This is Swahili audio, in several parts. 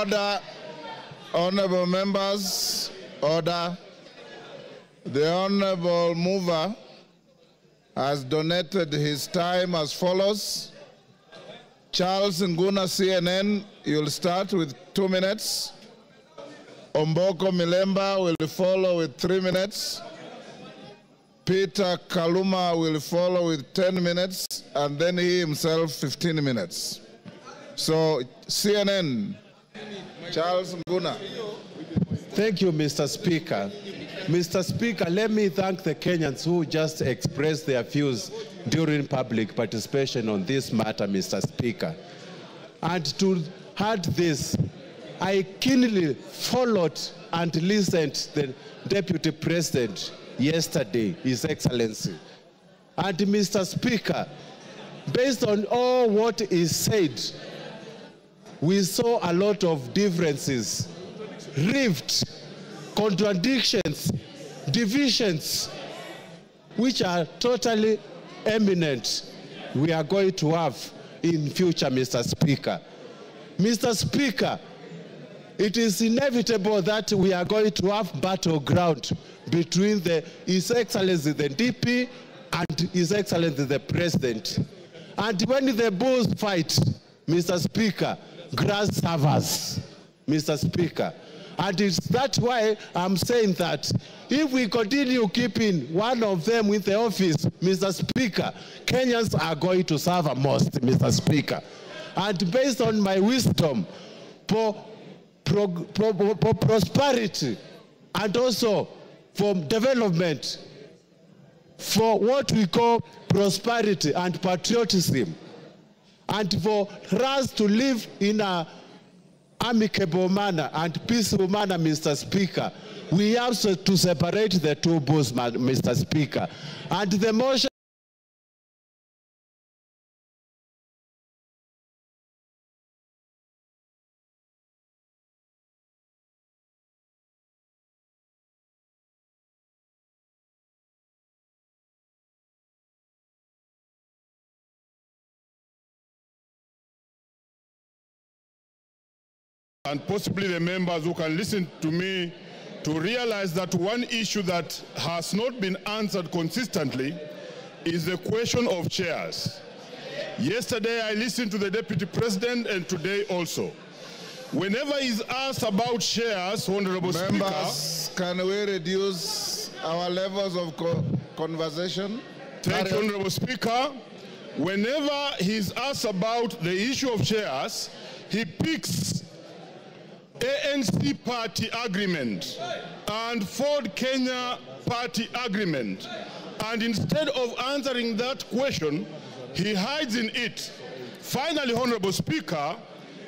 Order, honorable members, order. The honorable mover has donated his time as follows. Charles Nguna, CNN, you'll start with 2 minutes. Omboko Milemba will follow with 3 minutes. Peter Kaluma will follow with 10 minutes, and then he himself 15 minutes. So, CNN, Charles Nguna. Thank you, Mr. Speaker. Mr. Speaker, let me thank the Kenyans who just expressed their views during public participation on this matter, Mr. Speaker. And to add this, I keenly followed and listened to the Deputy President yesterday, His Excellency. And Mr. Speaker, based on all what is said, we saw a lot of differences, rift, contradictions, divisions, which are totally eminent we are going to have in future, Mr. Speaker. Mr. Speaker, it is inevitable that we are going to have battleground between His Excellency the DP and His Excellency the President. And when the bulls fight, Mr. Speaker, grass suffers, Mr. Speaker. And it's that's why I'm saying that if we continue keeping one of them in the office, Mr. Speaker, Kenyans are going to suffer most, Mr. Speaker. And based on my wisdom, for prosperity and also for development, for what we call prosperity and patriotism, and for us to live in a amicable manner and peaceful manner, Mr. Speaker, we have to separate the two bulls, Mr. Speaker. And the motion and possibly the members who can listen to me to realize that one issue that has not been answered consistently is the question of chairs. Yesterday I listened to the Deputy President and today also. Whenever he's asked about chairs, Honorable Members, Speaker, can we reduce our levels of conversation? Thank you, Honorable Speaker. Whenever he's asked about the issue of chairs, he picks ANC party agreement and Ford Kenya party agreement. And instead of answering that question, he hides in it. Finally, Honorable Speaker,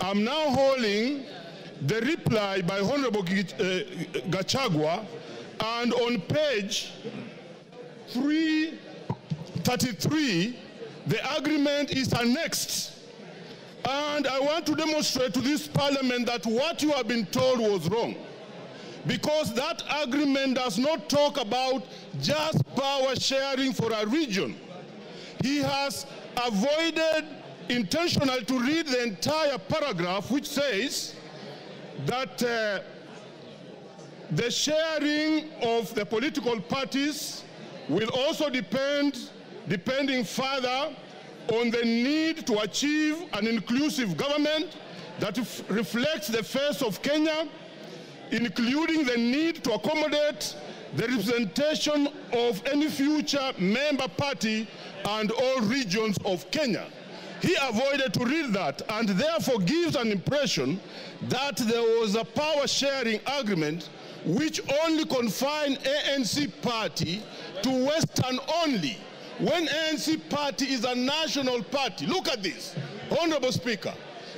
I'm now holding the reply by Honorable Gachagua, and on page 333, the agreement is annexed. And I want to demonstrate to this parliament that what you have been told was wrong. Because that agreement does not talk about just power sharing for a region. He has avoided intentionally to read the entire paragraph, which says that the sharing of the political parties will also depending further on the need to achieve an inclusive government that reflects the face of Kenya, including the need to accommodate the representation of any future member party and all regions of Kenya. He avoided to read that and therefore gives an impression that there was a power sharing agreement which only confined ANC party to Western only, when ANC party is a national party. Look at this, Honorable Speaker.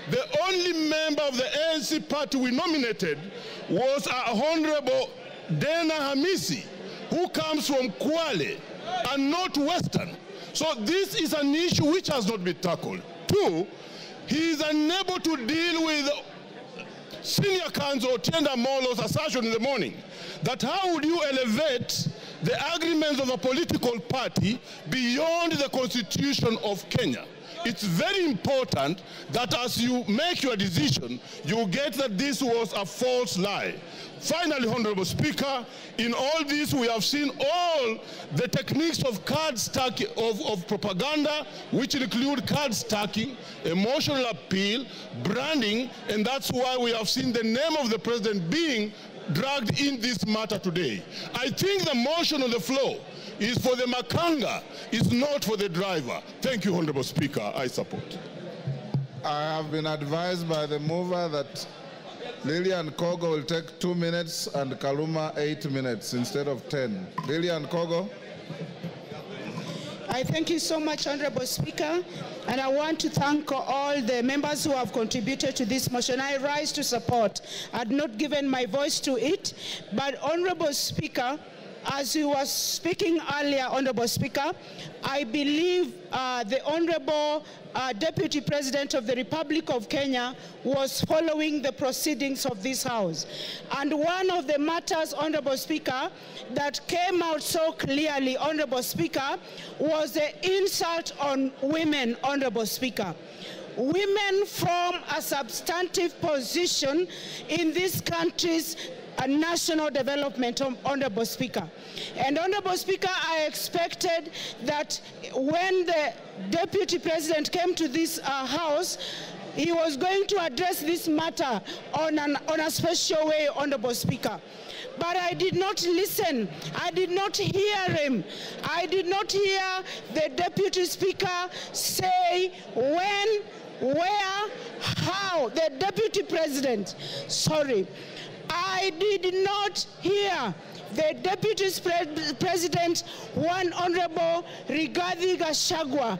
The only member of the ANC party we nominated was Honorable Dena Hamisi, who comes from Kwale and not Western. So this is an issue which has not been tackled. Two, he is unable to deal with Senior Counsel Tienda Molo's assertion in the morning that how would you elevate the agreements of a political party beyond the Constitution of Kenya? it's very important that as you make your decision, you get that this was a false lie. Finally, Honorable Speaker, in all this we have seen all the techniques of card stacking, of propaganda, which include card stacking, emotional appeal, branding, and that's why we have seen the name of the president being dragged in this matter today. I think the motion on the floor is for the makanga, is not for the driver. Thank you, Honorable Speaker. I support. I have been advised by the mover that Lillian Kogo will take 2 minutes and Kaluma 8 minutes instead of 10. Lillian Kogo. I thank you so much, Honorable Speaker, and I want to thank all the members who have contributed to this motion. I rise to support. I had not given my voice to it, but Honorable Speaker, as you were speaking earlier, Honorable Speaker, I believe the Honorable Deputy President of the Republic of Kenya was following the proceedings of this House. And one of the matters, Honorable Speaker, that came out so clearly, Honorable Speaker, was the insult on women, Honorable Speaker. Women form a substantive position in this country's national development, Honorable Speaker. And Honorable Speaker, I expected that when the Deputy President came to this House, he was going to address this matter on a special way, Honorable Speaker. But I did not listen. I did not hear him. I did not hear the Deputy Speaker say when, where, how. The Deputy President, sorry. I did not hear the Deputy President, one Honorable Rigathi Gachagua,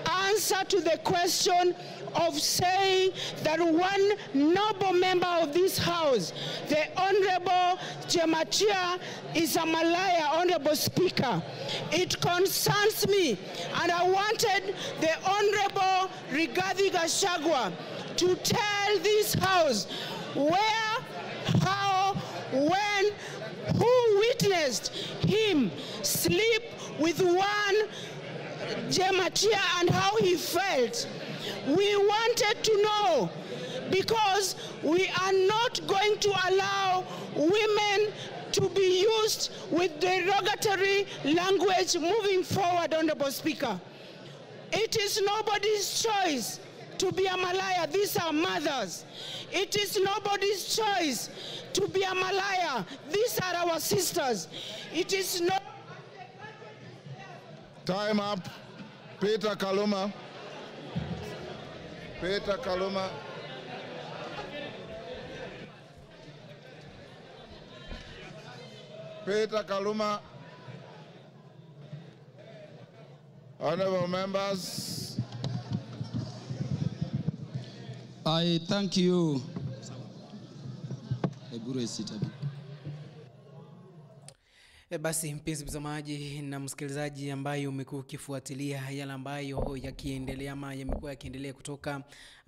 answer to the question of saying that one noble member of this House, the Honorable Gachagua, is a Malaya, Honorable Speaker. It concerns me, and I wanted the Honorable Rigathi Gachagua to tell this House where, how, when, who witnessed him sleep with one Gachagua and how he felt. We wanted to know, because we are not going to allow women to be used with derogatory language moving forward, Honorable Speaker. It is nobody's choice to be a Malaya. These are mothers. It is nobody's choice to be a Malaya. These are our sisters. It is not... Time up. Peter Kaluma. Peter Kaluma. Peter Kaluma. Honorable members. I thank you. Basi mpenzi mtazamaji na msikilizaji ambaye umekuwa ukifuatilia yale ambayo yakiendelea ama yamekuwa yakiendelea kutoka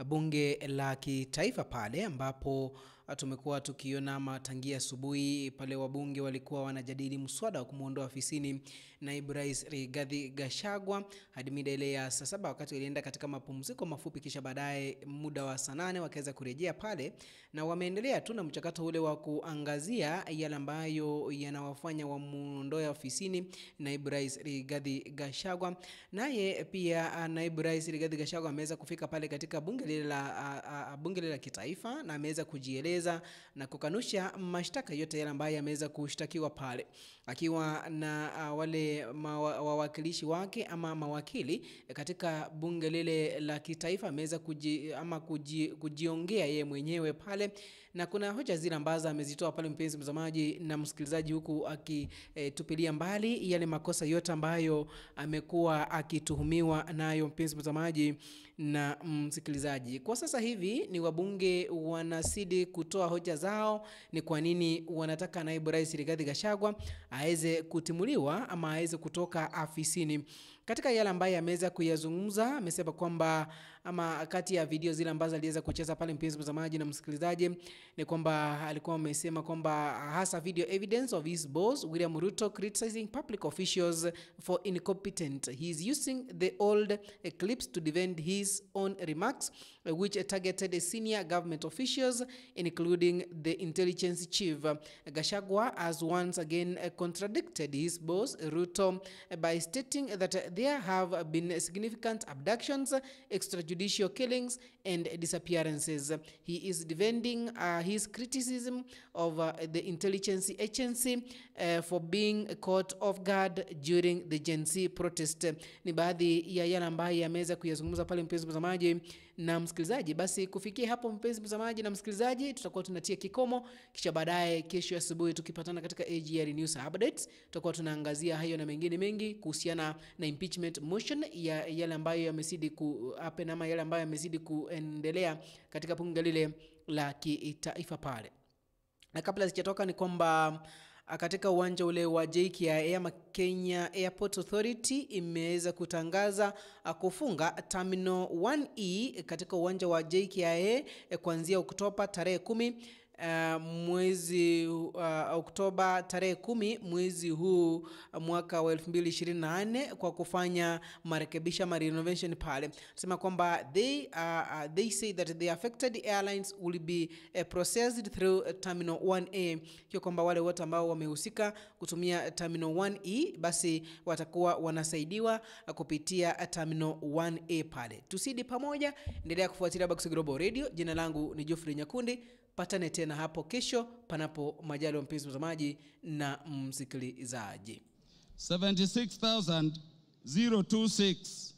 bunge la kitaifa pale, ambapo tumekuwa tukiona matangia asubuhi pale wabunge walikuwa wanajadili mswada wa kumuondoa ofisini naibu rais Rigathi Gachagua hadi mida ile ya saa 7, wakati walienda katika mapumziko mafupi, kisha baadaye muda wa saa 8 wakaweza kurejea pale, na wameendelea tu na mchakato ule wa kuangazia yale ambayo yanawafanya wamuondoe ofisini naibu rais Rigathi Gachagua. Naye pia naibu rais Rigathi Gachagua ameweza kufika pale katika bunge lile la kitaifa na ameweza kujieleza na kukanusha mashtaka yote yale ambayo yameweza kushtakiwa pale, akiwa na wale wawakilishi wake ama mawakili katika bunge lile la kitaifa. Ameweza kujiongea yeye mwenyewe pale, na kuna hoja zile ambazo amezitoa pale, mpenzi mtazamaji na msikilizaji, huku akitupilia mbali yale makosa yote ambayo amekuwa akituhumiwa nayo, mpenzi mtazamaji na msikilizaji. Kwa sasa hivi ni wabunge wanasidi kutoa hoja zao, ni kwa nini wanataka naibu rais Rigathi Gachagua aweze kutimuliwa ama aweze kutoka afisini. Katika yale ambayo ameweza kuyazungumza, amesema kwamba ama kati ya video zile ambazo aliweza kucheza pale, mpenzi mtazamaji na msikilizaji, ni kwamba alikuwa amesema kwamba hasa video evidence of his boss William Ruto criticizing public officials for incompetent. He is using the old clips to defend his own remarks, which targeted senior government officials, including the intelligence chief. Gachagua has once again contradicted his boss Ruto by stating that there have been significant abductions, extrajudicial killings, and disappearances. He is defending his criticism of the intelligence agency for being caught off guard during the Gen Z protest. Ni baadhi ya yale ambayo yameweza kuyazungumza pale, mpenzi mtazamaji na msikilizaji. Basi kufikia hapo, mpenzi mtazamaji na msikilizaji, tutakuwa tunatia kikomo, kisha baadaye kesho asubuhi tukipatana katika AGR News Updates tutakuwa tunaangazia hayo na mengine mengi kuhusiana na impeachment motion ya yale ambayo yamezidi happen ama yale ambayo yamezidi kuendelea katika bunge lile la kitaifa pale. Na kabla sijatoka ni kwamba katika uwanja ule wa JKIA ama Kenya Airport Authority imeweza kutangaza kufunga Terminal 1E katika uwanja wa JKIA kuanzia Oktoba tarehe 10 mwezi Oktoba tarehe 10 mwezi huu mwaka wa 2024 kwa kufanya marekebisho ama renovation pale. Sema kwamba they say that the affected airlines will be processed through Terminal 1A. Hiyo kwamba wale wote ambao wamehusika kutumia Terminal 1E basi watakuwa wanasaidiwa kupitia Terminal 1A pale. Tusidi pamoja, endelea kufuatilia Bakusi Global Radio. Jina langu ni Geoffrey Nyakundi. Patane tena hapo kesho panapo majaliwa, mpenzi mtazamaji na msikilizaji. 76,026